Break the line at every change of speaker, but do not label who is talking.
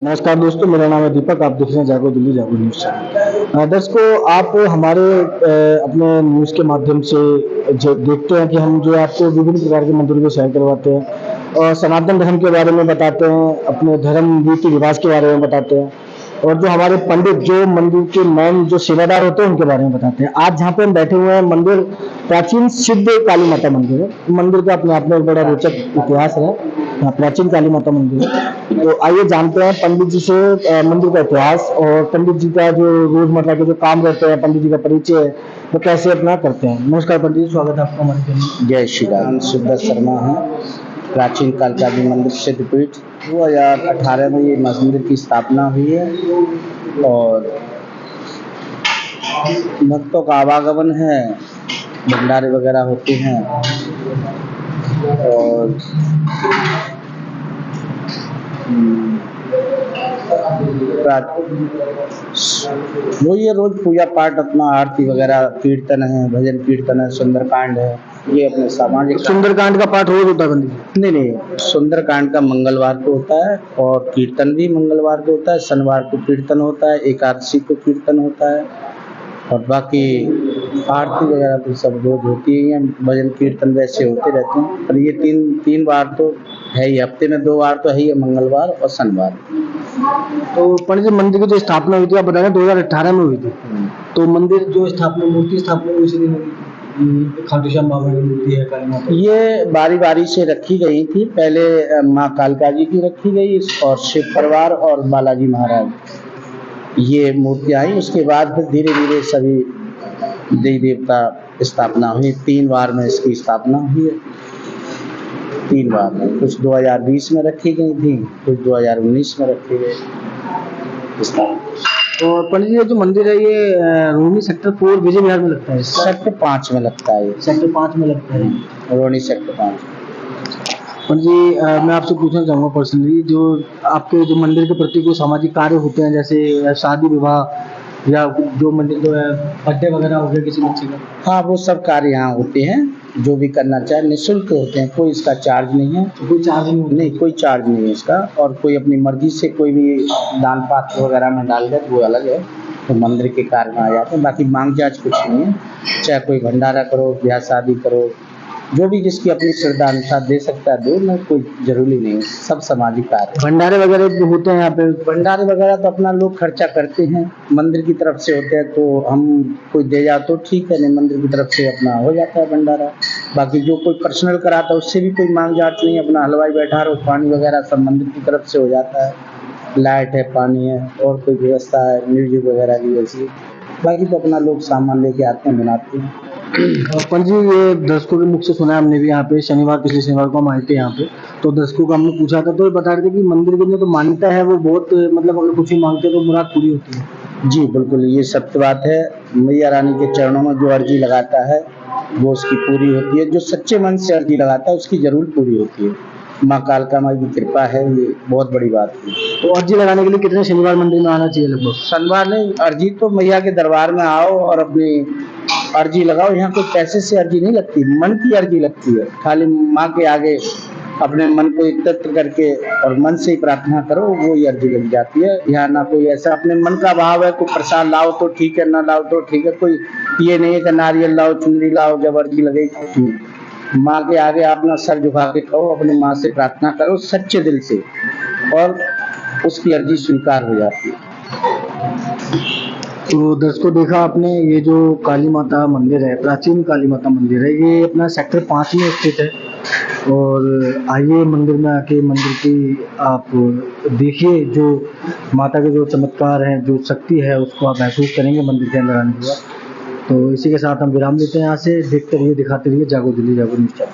नमस्कार दोस्तों, मेरा नाम है दीपक। आप देख रहे हैं जागो दिल्ली जागो न्यूज़ चैनल। दर्शकों, आप हमारे अपने न्यूज़ के माध्यम से जो देखते हैं कि हम जो आपको विभिन्न प्रकार के मंदिरों को सैर करवाते हैं और सनातन धर्म के बारे में बताते हैं, अपने धर्म रीति रिवाज के बारे में बताते हैं और जो हमारे पंडित जो मंदिर के मेन जो सेवादार होते हैं उनके बारे में बताते हैं। आज जहाँ पे हम बैठे हुए हैं, मंदिर प्राचीन सिद्ध काली माता मंदिर है। मंदिर का अपने आप में एक बड़ा रोचक इतिहास है। प्राचीन काली माता मंदिर है। तो आइए जानते हैं पंडित जी से मंदिर का इतिहास और पंडित जी का जो रोजमर्रा के जो काम रहते हैं, पंडित जी का परिचय है वो कैसे अपना करते हैं। नमस्कार पंडित जी, स्वागत है आपका हमारे चैनल में।
जय श्री राम। सुब्रत शर्मा है। प्राचीन काल का भी मंदिर सिद्धपीठ 2018 में ये मंदिर की स्थापना हुई है और भक्तों का आवागमन है, भंडारे वगैरह होते हैं और वो ये रोज पूजा पाठ अपना आरती वगैरह कीर्तन है, भजन कीर्तन है, सुंदरकांड है, ये अपने सामाजिक।
सुंदरकांड का पाठ रोज होता है पंडित जी?
नहीं, सुंदरकांड का मंगलवार को होता है और कीर्तन भी मंगलवार को होता है, शनिवार को कीर्तन होता है, एकादशी को कीर्तन होता है और बाकी आरती वगैरह तो सब रोज होती है। भजन कीर्तन वैसे होते रहते हैं, पर ये तीन बार तो है ही, हफ्ते में 2 बार तो है ही, मंगलवार और शनिवार।
तो पंडित जी, मंदिर की जो स्थापना हुई थी आप बता रहे 2018 में हुई थी, तो मंदिर जो स्थापना मूर्ति स्थापना हुई उसी दिन हुई? खाटू श्याम बाबा की मूर्ति है, काली माता।
ये बारी बारी से रखी गई थी। पहले माँ कालका जी की रखी गई और शिव परिवार और बालाजी महाराज, ये मूर्ति आई। उसके बाद फिर धीरे धीरे सभी देवी देवता स्थापना हुई। 3 बार में इसकी स्थापना हुई है। 3 बार में, कुछ 2020 में रखी गई थी, कुछ 2019 में रखी गई स्थापना।
और पंडित जी, जो मंदिर है ये रोहिणी सेक्टर 4 विजय विहार में लगता है?
सेक्टर 5 में लगता है।
सेक्टर 5 में लगता है,
रोहिणी सेक्टर 5।
पंडित जी, मैं आपसे पूछना चाहूँगा पर्सनली, जो आपके जो मंदिर के प्रति कोई सामाजिक कार्य होते हैं, जैसे शादी विवाह या जो मंदिर जो है बर्थडे वगैरह हो गया किसी बच्चे का?
हाँ, वो सब कार्य यहाँ होते हैं। जो भी करना चाहे निःशुल्क होते हैं, कोई इसका चार्ज नहीं है।
कोई चार्ज नहीं?
कोई चार्ज नहीं है इसका। और कोई अपनी मर्जी से कोई भी दान पात्र वगैरह में डाल दे वो अलग है, तो मंदिर के कार्य में आ जाते हैं। बाकी मांग जांच कुछ नहीं है। चाहे कोई भंडारा करो, ब्याह शादी करो, जो भी जिसकी अपनी श्रद्धा अनुसार दे सकता है दो, में कोई जरूरी नहीं है। सब सामाजिक कार्य।
भंडारे वगैरह भी होते हैं यहाँ पे?
भंडारे वगैरह तो अपना लोग खर्चा करते हैं, मंदिर की तरफ से होते हैं, तो हम कोई दे जाओ तो ठीक है, नहीं मंदिर की तरफ से अपना हो जाता है भंडारा। बाकी जो कोई पर्सनल कराता है उससे भी कोई मांग जांच नहीं है। अपना हलवाई बैठा रहो, पानी वगैरह सब मंदिर की तरफ से हो जाता है। लाइट है, पानी है और कोई व्यवस्था है, म्यूजिक वगैरह की वैसी। बाकी तो अपना लोग सामान लेके आते हैं, बनाते हैं।
पंडित जी, ये दर्शकों के मुख से सुना है हमने भी, यहाँ पे पिछले शनिवार को हम आए थे यहाँ पे, तो दर्शकों को हमने पूछा था तो ये बता रहे थे कि मंदिर की जो तो मान्यता है वो बहुत, मतलब अगर कुछ भी मांगते हैं तो मुराद पूरी होती है।
जी बिल्कुल, ये सत्य बात है। मैया रानी के चरणों में जो अर्जी लगाता है वो उसकी पूरी होती है। जो सच्चे मन से अर्जी लगाता है उसकी जरूर पूरी होती है। माँ कालका माँ की कृपा है, ये बहुत बड़ी बात है।
तो अर्जी लगाने के लिए कितने शनिवार मंदिर में आना चाहिए लगभग?
शनिवार नहीं, अर्जी तो मैया के दरबार में आओ और अपनी अर्जी लगाओ। यहाँ कोई पैसे से अर्जी नहीं लगती, मन की अर्जी लगती है। खाली माँ के आगे अपने मन को एकत्र करके और मन से ही प्रार्थना करो, वो ही अर्जी लग जाती है। यहाँ ना कोई ऐसा अपने मन का भाव है, कोई प्रसाद लाओ तो ठीक है, ना लाओ तो ठीक है। कोई ये नहीं है कि नारियल लाओ, चुनरी लाओ, जब अर्जी लगेगी। माँ के आगे अपना सर झुका के कहो, अपनी माँ से प्रार्थना करो सच्चे दिल से, और उसकी अर्जी स्वीकार हो जाती है।
तो दर्शकों, देखा आपने, ये जो काली माता मंदिर है, प्राचीन काली माता मंदिर है, ये अपना सेक्टर 5 में स्थित है। और आइए मंदिर में आके मंदिर की आप देखिए, जो माता के जो चमत्कार हैं, जो शक्ति है उसको आप महसूस करेंगे मंदिर के अंदर आने के बाद। तो इसी के साथ हम विराम लेते हैं यहाँ से। देखते रहिए, दिखाते रहिए जागो दिल्ली जागो न्यूज़ चैनल।